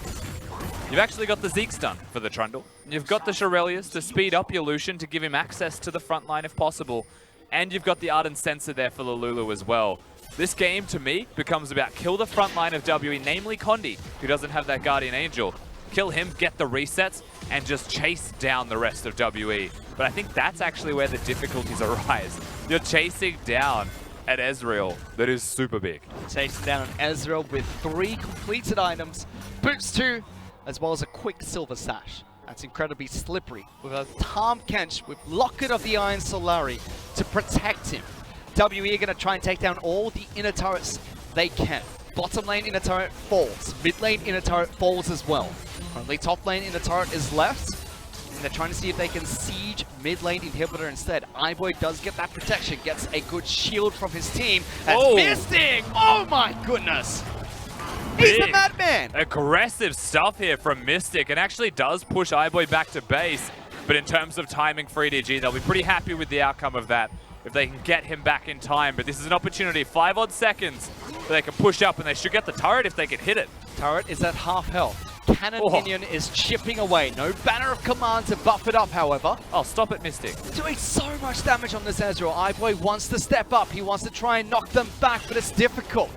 you've actually got the Zeke stun for the Trundle. You've got the Shurelius to speed up your Lucian to give him access to the front line if possible. And you've got the Ardent Sensor there for the Lulu as well. This game, to me, becomes about kill the front line of WE, namely Condi, who doesn't have that Guardian Angel. Kill him, get the resets, and just chase down the rest of WE. But I think that's actually where the difficulties arise. You're chasing down an Ezreal that is super big. Chasing down an Ezreal with 3 completed items, boots 2, as well as a quick silver sash. That's incredibly slippery. With a Tahm Kench with Locket of the Iron Solari to protect him. WE are going to try and take down all the inner turrets they can. Bottom lane inner turret falls. Mid lane inner turret falls as well. Only top lane inner turret is left. And they're trying to see if they can siege mid lane inhibitor instead. iBoy does get that protection, gets a good shield from his team. That's Mystic! Oh my goodness! He's a madman! Aggressive stuff here from Mystic, and actually does push iBoy back to base. But in terms of timing for EDG, they'll be pretty happy with the outcome of that if they can get him back in time. But this is an opportunity, 5 odd seconds, where they can push up, and they should get the turret if they can hit it. Turret is at half health. Cannon minion is chipping away. No banner of command to buff it up, however. Oh, stop it, Mystic. Doing so much damage on this Ezreal. iBoy wants to step up. He wants to try and knock them back, but it's difficult.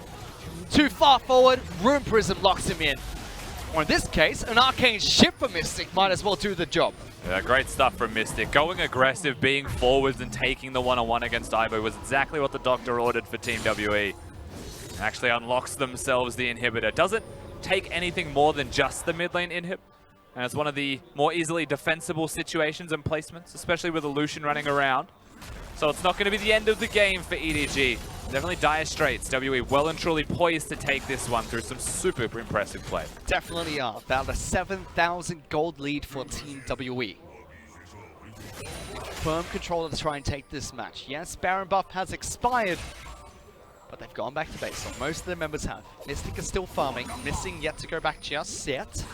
Too far forward, Rune Prism locks him in. Or in this case, an Arcane Shift for Mystic might as well do the job. Yeah, great stuff from Mystic. Going aggressive, being forwards and taking the one-on-one against iBoy was exactly what the Doctor ordered for Team WE. Actually unlocks themselves the inhibitor. Doesn't take anything more than just the mid lane inhib. And it's one of the more easily defensible situations and placements, especially with a Lucian running around. So it's not going to be the end of the game for EDG. Definitely dire straits. WE well and truly poised to take this one through some super impressive play. Definitely are. About a 7,000 gold lead for Team WE. Firm control to try and take this match. Yes, Baron buff has expired, but they've gone back to base, so most of their members have. Mystic is still farming, missing yet to go back just yet.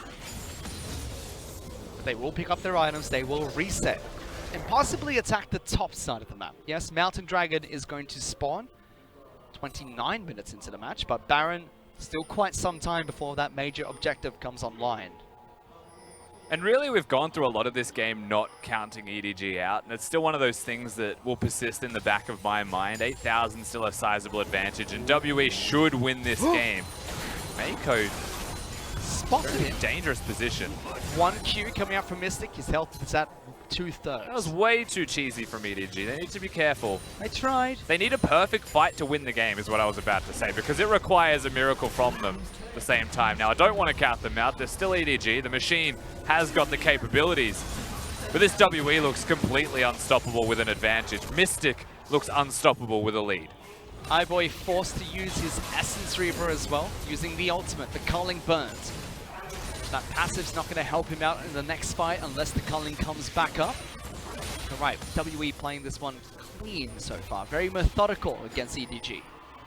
But they will pick up their items, they will reset, and possibly attack the top side of the map. Yes, Mountain Dragon is going to spawn 29 minutes into the match, but Baron, still quite some time before that major objective comes online. And really, we've gone through a lot of this game not counting EDG out, and it's still one of those things that will persist in the back of my mind. 8,000 still a sizable advantage, and WE should win this game. Mako spotted in a dangerous position. 1 Q coming out from Mystic, his health is at 2/3. That was way too cheesy from EDG. They need to be careful. They tried. They need a perfect fight to win the game, is what I was about to say, because it requires a miracle from them at the same time. Now, I don't want to count them out. They're still EDG. The machine has got the capabilities. But this WE looks completely unstoppable with an advantage. Mystic looks unstoppable with a lead. iBoy forced to use his Essence Reaver as well, using the ultimate, the Culling Burns. That passive's not going to help him out in the next fight unless the Culling comes back up. But right, WE playing this one clean so far. Very methodical against EDG.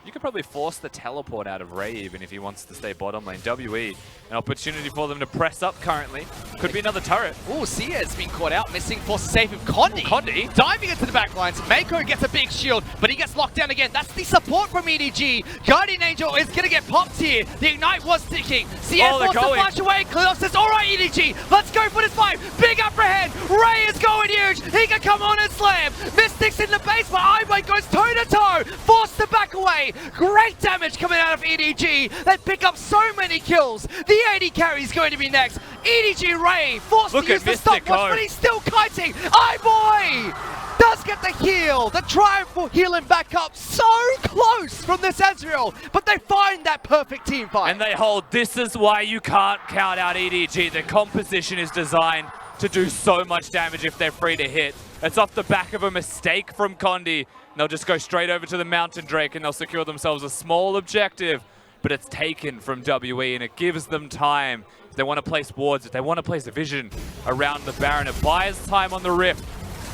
You could probably force the teleport out of Ray even if he wants to stay bottom lane. WE, an opportunity for them to press up currently. Could be another turret. Oh, Sia's been caught out, missing force to save him. Condi diving into the back lines. Mako gets a big shield, but he gets locked down again. That's the support from EDG. Guardian Angel is going to get popped here. The Ignite was ticking. Sia wants to flash away. Kleos says, all right, EDG, let's go for this fight. Big upper hand. Ray is going huge. He can come on and slam. Mystic's in the base, but iBoy goes toe-to-toe. Forced to back away. Great damage coming out of EDG. They pick up so many kills. The AD carry is going to be next. EDG Ray forced to use the stopwatch, but he's still kiting. iBoy does get the heal. The triumph will heal him back up. So close from this Ezreal, but they find that perfect team fight. And they hold. This is why you can't count out EDG. The composition is designed to do so much damage if they're free to hit. It's off the back of a mistake from Condi. And they'll just go straight over to the Mountain Drake and they'll secure themselves a small objective. But it's taken from WE and it gives them time. If they want to place wards, if they want to place a vision around the Baron, it buys time on the Rift.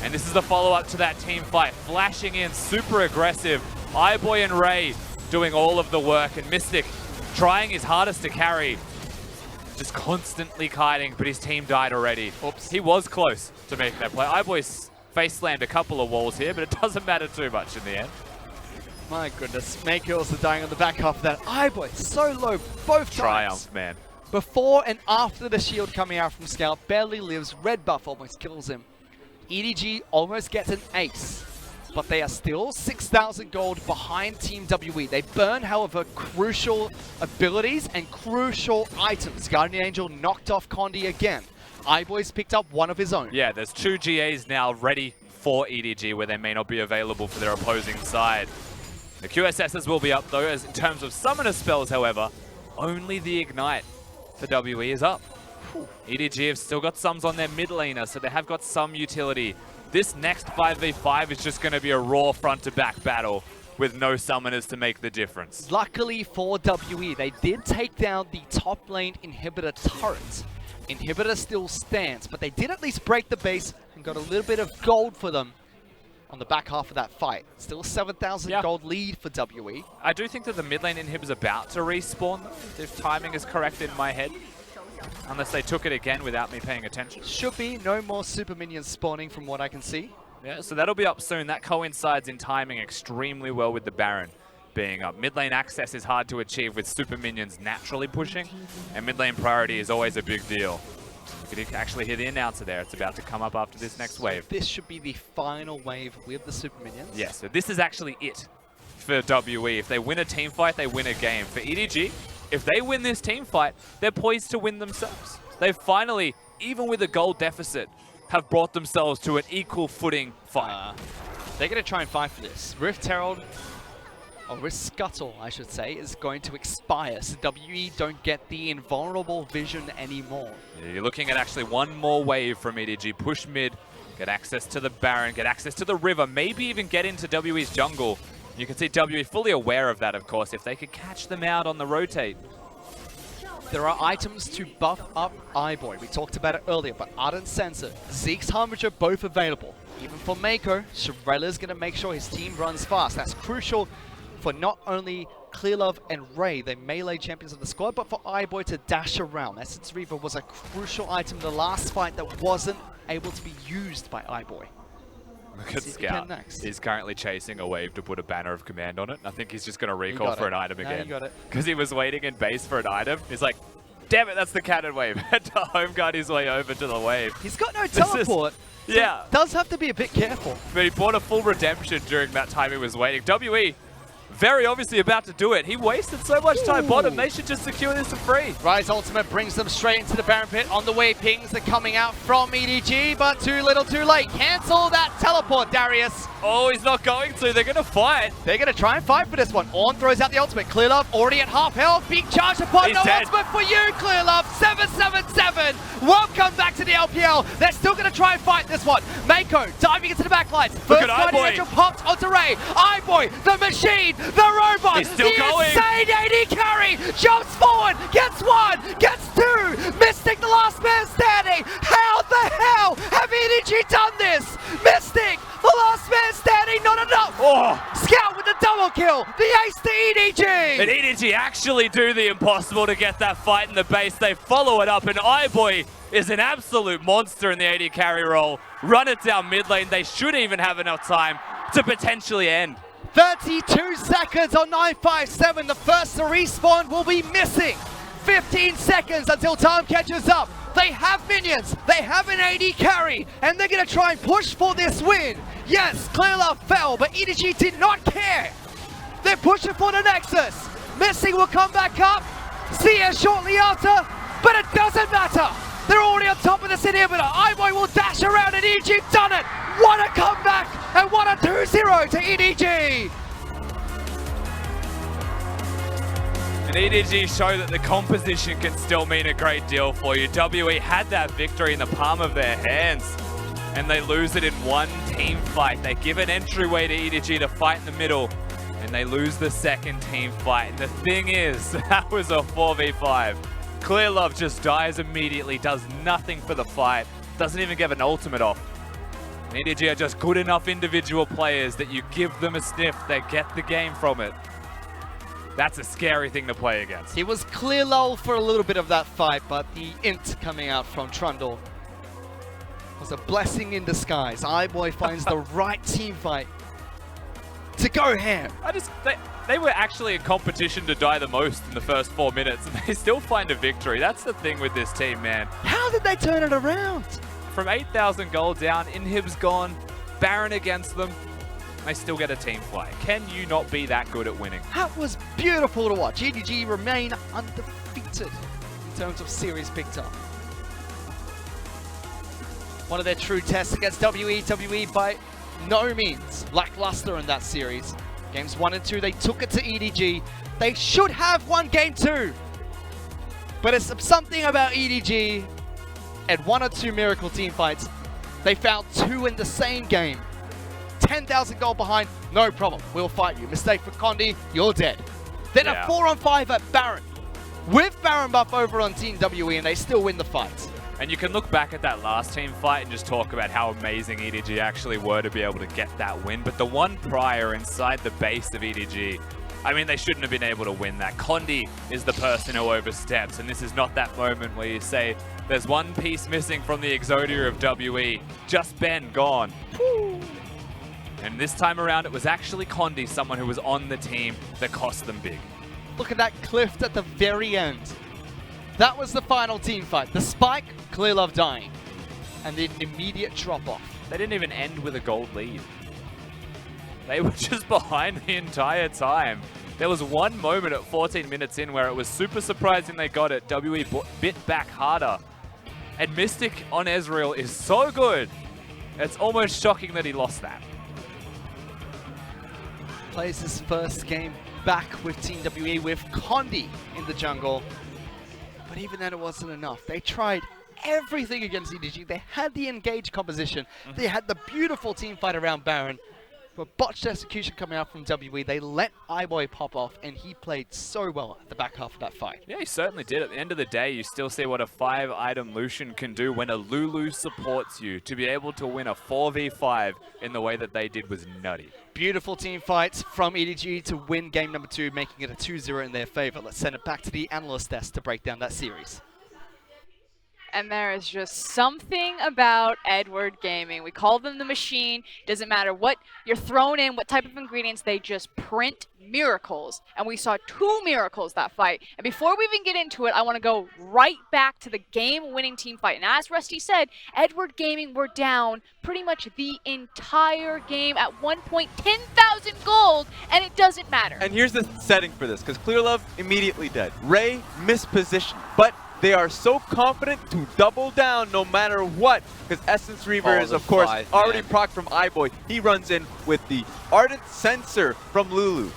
And this is the follow-up to that team fight. Flashing in, super aggressive. iBoy and Ray doing all of the work. And Mystic trying his hardest to carry. just constantly kiting, but his team died already. Oops. He was close to making that play. iBoy face slammed a couple of walls here, but it doesn't matter too much in the end. My goodness, Mako also dying on the back half of that. iBoy so low both times. Triumph, man. Before and after the shield coming out from Scout, barely lives. Red buff almost kills him. EDG almost gets an ace, but they are still 6,000 gold behind Team WE. They burn, however, crucial abilities and crucial items. Guardian Angel knocked off Condi again. iBoy's picked up one of his own. Yeah, there's 2 GAs now ready for EDG where they may not be available for their opposing side. The QSSs will be up though, as in terms of summoner spells, however, only the Ignite for WE is up. EDG have still got sums on their mid laner, so they have got some utility. This next 5v5 is just going to be a raw front-to-back battle with no summoners to make the difference. Luckily for WE, they did take down the top lane inhibitor turret. Inhibitor still stands, but they did at least break the base and got a little bit of gold for them on the back half of that fight. Still 7,000 gold lead for WE. I do think that the mid lane inhib is about to respawn, if timing is correct in my head. Unless they took it again without me paying attention. Should be no more super minions spawning from what I can see. Yeah, so that'll be up soon. That coincides in timing extremely well with the Baron being up. Mid lane access is hard to achieve with super minions naturally pushing, and mid lane priority is always a big deal. You can actually hear the announcer there. It's about to come up after this next wave. This should be the final wave with the super minions. Yeah, so this is actually it for WE. If they win a team fight, they win a game. For EDG, if they win this team fight, they're poised to win themselves. They've finally, even with a goal deficit, have brought themselves to an equal footing fight. They're going to try and fight for this. Rift Herald, or Rift Scuttle, I should say, is going to expire, so WE don't get the invulnerable vision anymore. Yeah, you're looking at actually one more wave from EDG. Push mid, get access to the Baron, get access to the river, maybe even get into WE's jungle. You can see WE fully aware of that, of course, if they could catch them out on the rotate. There are items to buff up iBoy. We talked about it earlier, but Ardent Sensor, Zeke's Harbinger both available. Even for Mako, Shirela's going to make sure his team runs fast. That's crucial for not only Clearlove and Ray, the melee champions of the squad, but for iBoy to dash around. Essence Reaver was a crucial item in the last fight that wasn't able to be used by iBoy. Look at Scout. He's currently chasing a wave to put a banner of command on it. I think he's just going to recall for an item again. Because he was waiting in base for an item. He's like, damn it, that's the cannon wave. Had to home guard his way over to the wave. He's got no teleport. Yeah. Does have to be a bit careful. But he bought a full redemption during that time he was waiting. WE, very obviously about to do it. He wasted so much time bottom. They should just secure this for free. Rise Ultimate brings them straight into the Baron Pit. On the way, pings are coming out from EDG, but too little too late. Cancel that teleport, Darius. Oh, he's not going to. They're going to fight. They're going to try and fight for this one. Ornn throws out the ultimate. Clearlove already at half health. Big charge upon no ultimate for you, Clearlove. 777. Welcome back to the LPL. They're still going to try and fight this one. Mako diving into the backlines. First Guardian Angel popped onto Ray. iBoy, the machine, the robot. He's still going. Insane AD carry. Jumps forward. Gets one. Gets two. Mystic, the last man standing. How the hell have EDG done this? Mystic, the last man standing, not enough. Scout with the double kill. The ace to EDG. And EDG actually do the impossible to get that fight in the base. They follow it up, and iBoy is an absolute monster in the AD carry role. Run it down mid lane. They should even have enough time to potentially end. 32 seconds on 957. The first to respawn will be missing. 15 seconds until time catches up. They have minions, they have an AD carry, and they're going to try and push for this win. Yes, Clearlove fell, but EDG did not care. They're pushing for the Nexus. Missing will come back up. CS shortly after, but it doesn't matter. They're already on top of this inhibitor. iBoy will dash around, and EDG done it. What a comeback, and what a 2-0 to EDG. And EDG show that the composition can still mean a great deal for you. WE had that victory in the palm of their hands, and they lose it in one team fight. They give an entryway to EDG to fight in the middle, and they lose the second team fight. And the thing is, that was a 4v5. Clearlove just dies immediately, does nothing for the fight, doesn't even give an ultimate off. And EDG are just good enough individual players that you give them a sniff, they get the game from it. That's a scary thing to play against. He was clear lull for a little bit of that fight, but the int coming out from Trundle was a blessing in disguise. iBoy finds the right team fight to go ham. They were actually in competition to die the most in the first 4 minutes, and they still find a victory. That's the thing with this team, man. How did they turn it around? From 8,000 gold down, Inhib's gone, Baron against them, they still get a team fight. Can you not be that good at winning? That was beautiful to watch. EDG remain undefeated in terms of series picked up. One of their true tests against WE by no means lackluster in that series. Games 1 and 2, they took it to EDG. They should have won game 2. But it's something about EDG at 1 or 2 miracle team fights. They found 2 in the same game. 10,000 gold behind, no problem. We'll fight you. Mistake for Condi, you're dead. Then a 4-on-5 at Baron. With Baron buff over on Team WE, and they still win the fight. And you can look back at that last team fight and just talk about how amazing EDG actually were to be able to get that win. But the one prior inside the base of EDG, I mean, they shouldn't have been able to win that. Condi is the person who oversteps, and this is not that moment where you say, there's one piece missing from the Exodia of WE. Just Ben, gone. Woo. And this time around, it was actually Condi, someone who was on the team, that cost them big. Look at that cliff at the very end. That was the final team fight. The spike, Clear Love dying. And then an immediate drop off. They didn't even end with a gold lead. They were just behind the entire time. There was one moment at 14 minutes in where it was super surprising they got it. WE bit back harder. And Mystic on Ezreal is so good. It's almost shocking that he lost that. Plays his first game back with Team WE with Condi in the jungle. But even then it wasn't enough. They tried everything against EDG. They had the engaged composition. They had the beautiful team fight around Baron. But botched execution coming out from WE. They let iBoy pop off, and he played so well at the back half of that fight. Yeah, he certainly did. At the end of the day, you still see what a 5-item Lucian can do when a Lulu supports you. To be able to win a 4v5 in the way that they did was nutty. Beautiful team fights from EDG to win game number 2, making it a 2-0 in their favor. Let's send it back to the analyst desk to break down that series. And there is just something about Edward Gaming. We call them the machine. Doesn't matter what you're thrown in, what type of ingredients, they just print miracles. And we saw 2 miracles that fight. And before we even get into it, I want to go right back to the game-winning team fight. And as Rusty said, Edward Gaming were down pretty much the entire game at 1 point, 10,000 gold, and it doesn't matter. And here's the setting for this, because Clear Love immediately dead. Ray mispositioned, but they are so confident to double down no matter what, because Essence Reaver is, of course, already procced from iBoy. He runs in with the Ardent Sensor from Lulu,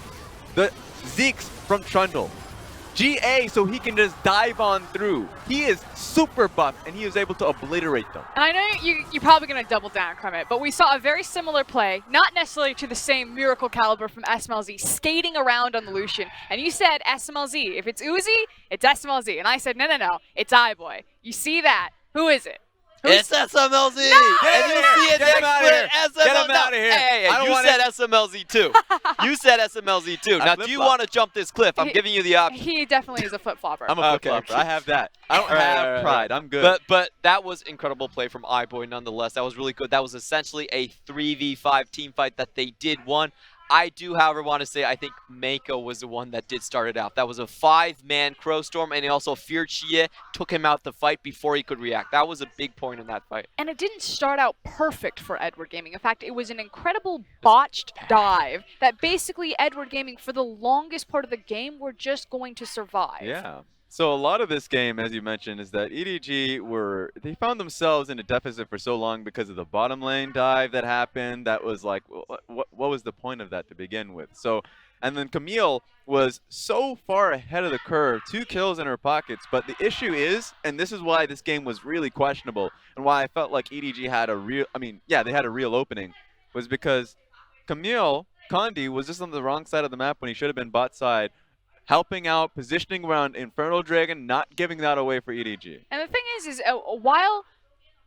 the Zeeks from Trundle, GA so he can just dive on through. He is super buff, and he is able to obliterate them. And I know you're probably going to double down, Kremit, but we saw a very similar play, not necessarily to the same miracle caliber from SMLZ, skating around on the Lucian. And you said SMLZ. If it's Uzi, it's SMLZ. And I said, no, it's iBoy. You see that? Who is it? It's SMLZ! No! And you see it Get him out of here! SMLZ! Get him out of here! Hey, you said SMLZ too. You said SMLZ too. Now, do you want to jump this cliff? I'm giving you the option. He definitely is a flip-flopper. I'm a flip-flopper. I have that. I don't have pride. I'm good. But that was incredible play from iBoy nonetheless. That was really good. That was essentially a 3v5 team fight that they did won. I do, however, want to say I think Mako was the one that did start it out. That was a 5-man Crow Storm, and he also feared Xie, took him out the fight before he could react. That was a big point in that fight. And it didn't start out perfect for Edward Gaming. In fact, it was an incredible botched dive that basically Edward Gaming, for the longest part of the game, were just going to survive. Yeah. So a lot of this game, as you mentioned, is that EDG they found themselves in a deficit for so long because of the bottom lane dive that happened. That was like, what was the point of that to begin with? So, and then Camille was so far ahead of the curve, 2 kills in her pockets. But the issue is, and this is why this game was really questionable, and why I felt like EDG had a real, they had a real opening, was because Camille, Condi, was just on the wrong side of the map when he should have been bot side, helping out, positioning around Infernal Dragon, not giving that away for EDG. And the thing is while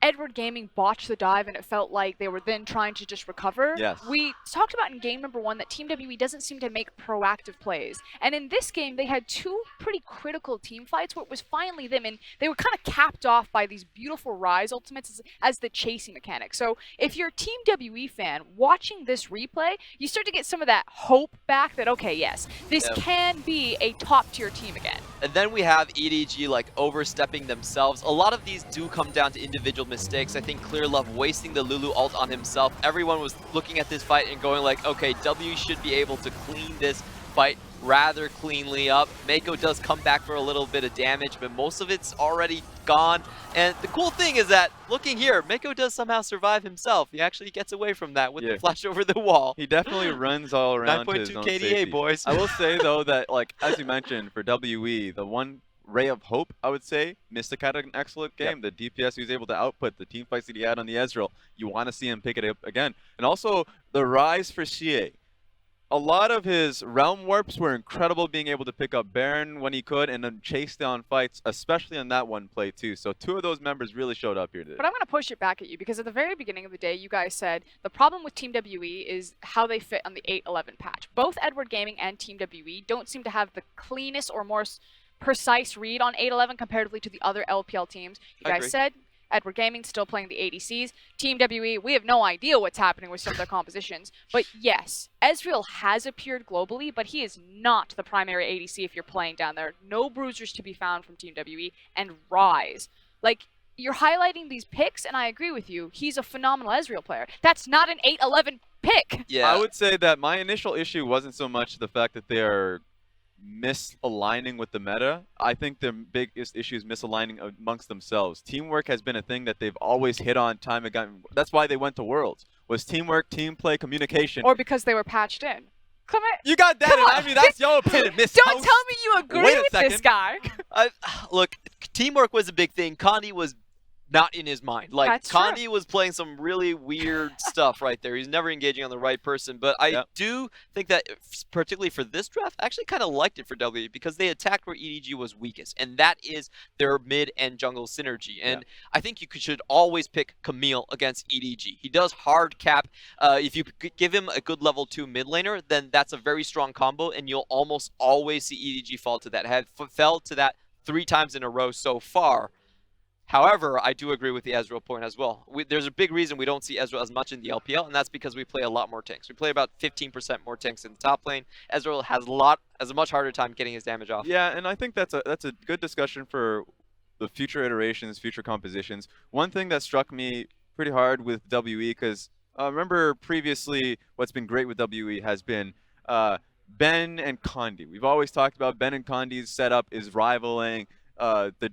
Edward Gaming botched the dive and it felt like they were then trying to just recover. Yes. We talked about in game number 1 that Team WE doesn't seem to make proactive plays. And in this game, they had 2 pretty critical team fights where it was finally them, and they were kind of capped off by these beautiful Rise ultimates as the chasing mechanic. So if you're a Team WE fan watching this replay, you start to get some of that hope back that, okay, yes, this can be a top-tier team again. And then we have EDG like overstepping themselves. A lot of these do come down to individual mistakes. I think ClearLove wasting the Lulu ult on himself. Everyone was looking at this fight and going like, okay, W should be able to clean this fight rather cleanly up. Mako does come back for a little bit of damage, but most of it's already gone. And the cool thing is that, looking here, Mako does somehow survive himself. He actually gets away from that with the flash over the wall. He definitely runs all around to his 9.2 own KDA, safety. boys. I will say, though, that, like, as you mentioned, for WE, the one ray of hope, I would say, Mystic had an excellent game. The DPS he was able to output, the team fights that he had on the Ezreal, you want to see him pick it up again. And also, the rise for CA. A lot of his realm warps were incredible, being able to pick up Baron when he could and then chase down fights, especially on that one play too. So 2 of those members really showed up here today. But I'm going to push it back at you because at the very beginning of the day, you guys said the problem with Team WE is how they fit on the 8-11 patch. Both Edward Gaming and Team WE don't seem to have the cleanest or more precise read on 8-11 comparatively to the other LPL teams. You guys said Edward Gaming still playing the ADCs. Team WE, we have no idea what's happening with some of their compositions. But yes, Ezreal has appeared globally, but he is not the primary ADC if you're playing down there. No bruisers to be found from Team WE, and Rise. Like, you're highlighting these picks, and I agree with you. He's a phenomenal Ezreal player. That's not an 8-11 pick. Yeah. I would say that my initial issue wasn't so much the fact that they are misaligning with the meta. I think the biggest issue is misaligning amongst themselves. Teamwork has been a thing that they've always hit on time again. That's why they went to Worlds. Was teamwork, team play, communication. Or because they were patched in. Clement, you got that, come and on. I mean that's your opinion, Miss Don't Host. tell me you agree Wait a with this second. guy. Look, teamwork was a big thing. Condi was not in his mind. Like, That's true. Condi was playing some really weird stuff right there. He's never engaging on the right person. But I do think that, particularly for this draft, I actually kind of liked it for W because they attacked where EDG was weakest, and that is their mid and jungle synergy. And I think you should always pick Camille against EDG. He does hard cap. If you give him a good level 2 mid laner, then that's a very strong combo, and you'll almost always see EDG fall to that. Fell to that 3 times in a row so far. However, I do agree with the Ezreal point as well. There's a big reason we don't see Ezreal as much in the LPL, and that's because we play a lot more tanks. We play about 15% more tanks in the top lane. Ezreal has a much harder time getting his damage off. Yeah, and I think that's a good discussion for the future iterations, future compositions. One thing that struck me pretty hard with WE, because remember previously what's been great with WE has been Ben and Condi. We've always talked about Ben and Condi's setup is rivaling the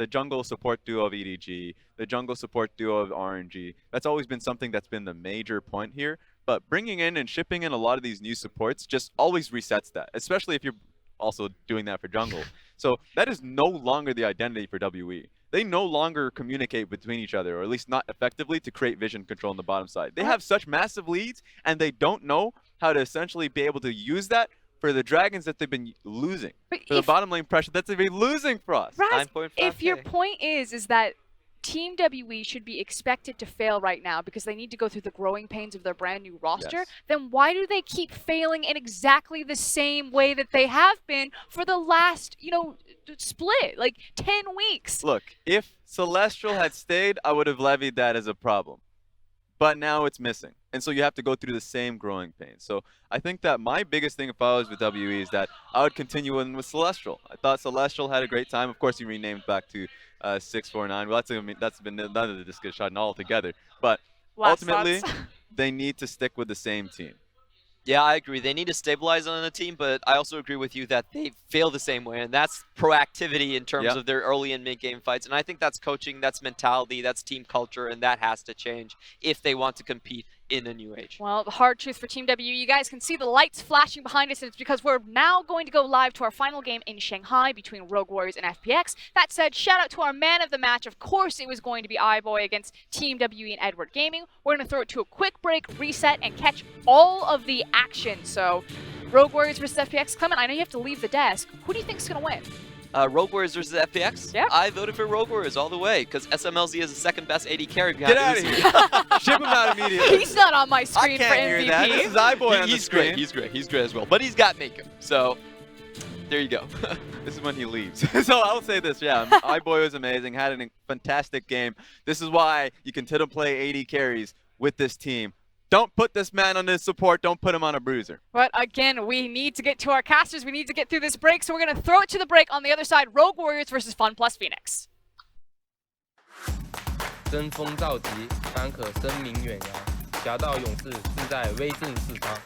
jungle support duo of EDG, the jungle support duo of RNG. That's always been something that's been the major point here. But bringing in and shipping in a lot of these new supports just always resets that, especially if you're also doing that for jungle. So that is no longer the identity for WE. They no longer communicate between each other, or at least not effectively, to create vision control on the bottom side. They have such massive leads, and they don't know how to essentially be able to use that for the dragons that they've been losing, for the bottom lane pressure that they've been losing for us. Raz, 9.5K. if your point is that Team WE should be expected to fail right now because they need to go through the growing pains of their brand new roster, then why do they keep failing in exactly the same way that they have been for the last, split, like 10 weeks? Look, if Celestial had stayed, I would have levied that as a problem. But now it's missing. And so you have to go through the same growing pains. So I think that my biggest thing if I was with WE is that I would continue in with Celestial. I thought Celestial had a great time. Of course, he renamed back to 649. Well, that's been another discussion altogether. But ultimately, they need to stick with the same team. Yeah, I agree. They need to stabilize on the team, but I also agree with you that they fail the same way, and that's proactivity in terms of their early and mid-game fights. And I think that's coaching, that's mentality, that's team culture, and that has to change if they want to compete in the new age. Well, the hard truth for Team W, you guys can see the lights flashing behind us, and it's because we're now going to go live to our final game in Shanghai between Rogue Warriors and FPX. That said, shout out to our man of the match. Of course, it was going to be iBoy against Team WE and Edward Gaming. We're going to throw it to a quick break, reset, and catch all of the action. So, Rogue Warriors versus FPX. Clement, I know you have to leave the desk. Who do you think is going to win? Rogue Warriors versus FPX? Yeah. I voted for Rogue Warriors all the way because SMLZ is the second best AD carry behind Get out of Uzi. here. Ship him out immediately. He's not on my I screen for can't hear that. This MVP. is iBoy on the He's screen. great. He's great. He's great as well. But he's got Mako. So there you go. This is when he leaves. So I'll say this, yeah. iBoy was amazing. Had a fantastic game. This is why you continue to play AD carries with this team. Don't put this man on his support. Don't put him on a bruiser. But again, we need to get to our casters. We need to get through this break, so we're going to throw it to the break. On the other side, Rogue Warriors versus Fun Plus Phoenix. 争锋造极，方可声名远扬。侠盗勇士志在威震四方。